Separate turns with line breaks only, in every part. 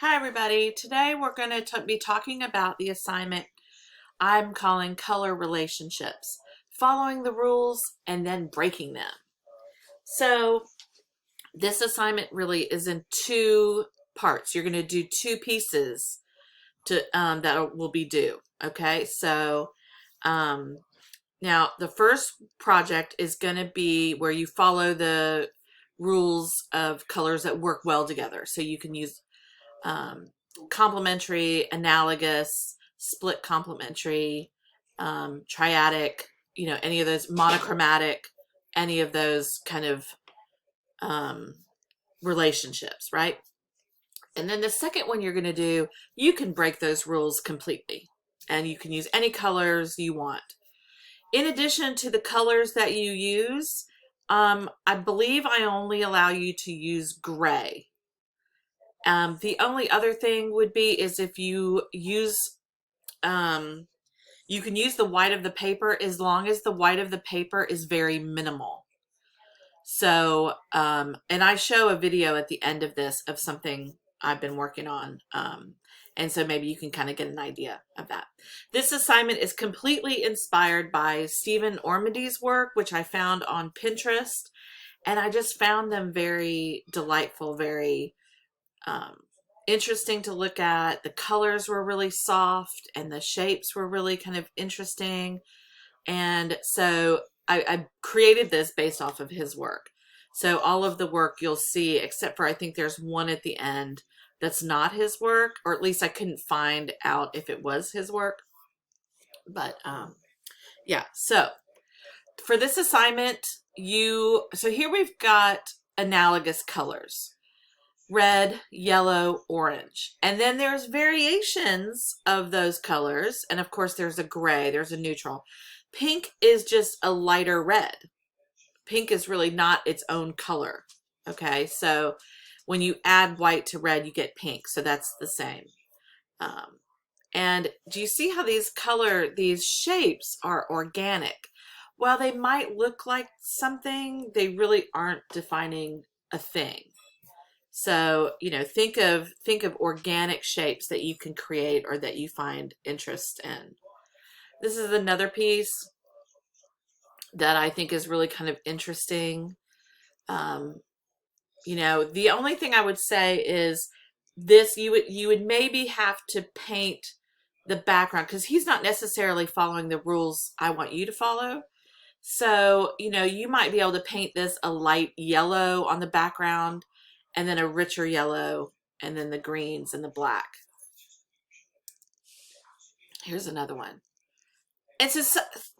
Hi everybody. Today we're going to be talking about the assignment I'm calling color relationships, following the rules and then breaking them. So this assignment really is in two parts. You're going to do two pieces to that will be due. Okay, so um, now the first project is going to be where you follow the rules of colors that work well together. So you can use um, complementary, analogous, split complementary, triadic, any of those monochromatic, any of those kind of um, relationships, right? And then the second one you're going to do, you can break those rules completely and you can use any colors you want. In addition to the colors that you use, I believe I only allow you to use gray. The only other thing would be is if you use, you can use the white of the paper as long as the white of the paper is very minimal. So, and I show a video at the end of this of something I've been working on. And so maybe you can kind of get an idea of that. This assignment is completely inspired by Stephen Ormandy's work, which I found on Pinterest. And I just found them very delightful, very um, interesting to look at. The colors were really soft and the shapes were really kind of interesting. And so I created this based off of his work. So all of the work you'll see, except for I think there's one at the end that's not his work, or at least I couldn't find out if it was his work. But yeah, so for this assignment, so here we've got analogous colors: red, yellow, orange. And then there's variations of those colors. And of course, there's a gray, there's a neutral. Pink is just a lighter red. Pink is really not its own color. Okay, so when you add white to red, you get pink. So that's the same. Um, and do you see how these shapes are organic? While they might look like something, they really aren't defining a thing. So, think of organic shapes that you can create or that you find interest in. This is another piece that I think is really kind of interesting. Um, the only thing I would say is this: you would maybe have to paint the background because he's not necessarily following the rules I want you to follow. So, you might be able to paint this a light yellow on the background and then a richer yellow and then the greens and the black. Here's another one. And so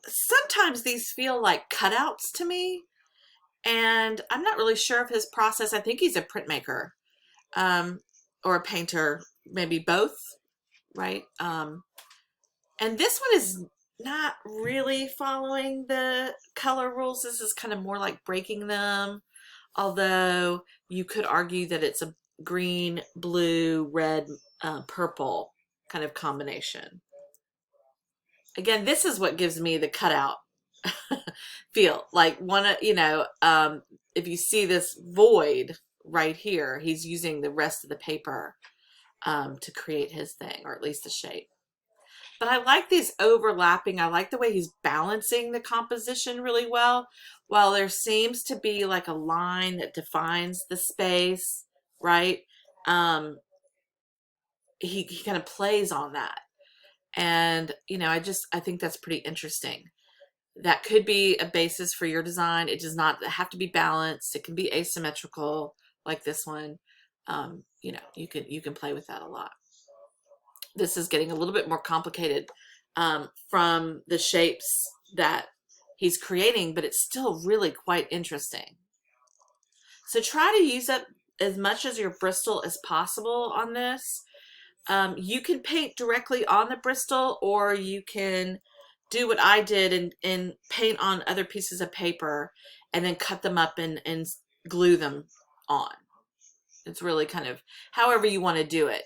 sometimes these feel like cutouts to me, and I'm not really sure of his process. I think he's a printmaker, or a painter, maybe both, right? And this one is not really following the color rules. This is kind of more like breaking them, although you could argue that it's a green, blue, red, purple kind of combination. Again, this is what gives me the cutout feel. Like if you see this void right here, he's using the rest of the paper to create his thing, or at least the shape. But I like these overlapping. I like the way he's balancing the composition really well. While there seems to be like a line that defines the space, right? Um, he kind of plays on that. And, I think that's pretty interesting. That could be a basis for your design. It does not have to be balanced. It can be asymmetrical like this one. You can play with that a lot. This is getting a little bit more complicated from the shapes that he's creating, but it's still really quite interesting. So try to use up as much as your Bristol as possible on this. You can paint directly on the Bristol, or you can do what I did and paint on other pieces of paper and then cut them up and glue them on. It's really kind of however you want to do it.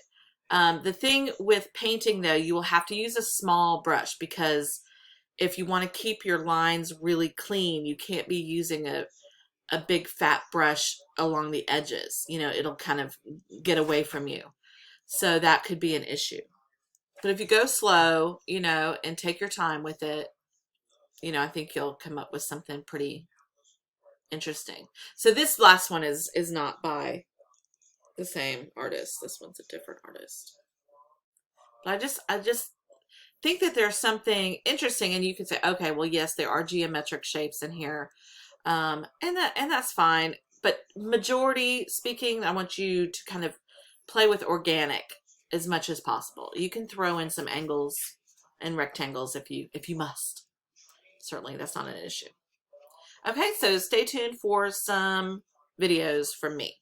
The thing with painting, though, you will have to use a small brush, because if you want to keep your lines really clean, you can't be using a big fat brush along the edges. It'll kind of get away from you. So that could be an issue. But if you go slow, you know, and take your time with it, you know, I think you'll come up with something pretty interesting. So this last one is not by the same artist. This one's a different artist. But I just think that there's something interesting, and you could say, okay, well, yes, there are geometric shapes in here, and that's fine. But majority speaking, I want you to kind of play with organic as much as possible. You can throw in some angles and rectangles if you must. Certainly, that's not an issue. Okay, so stay tuned for some videos from me.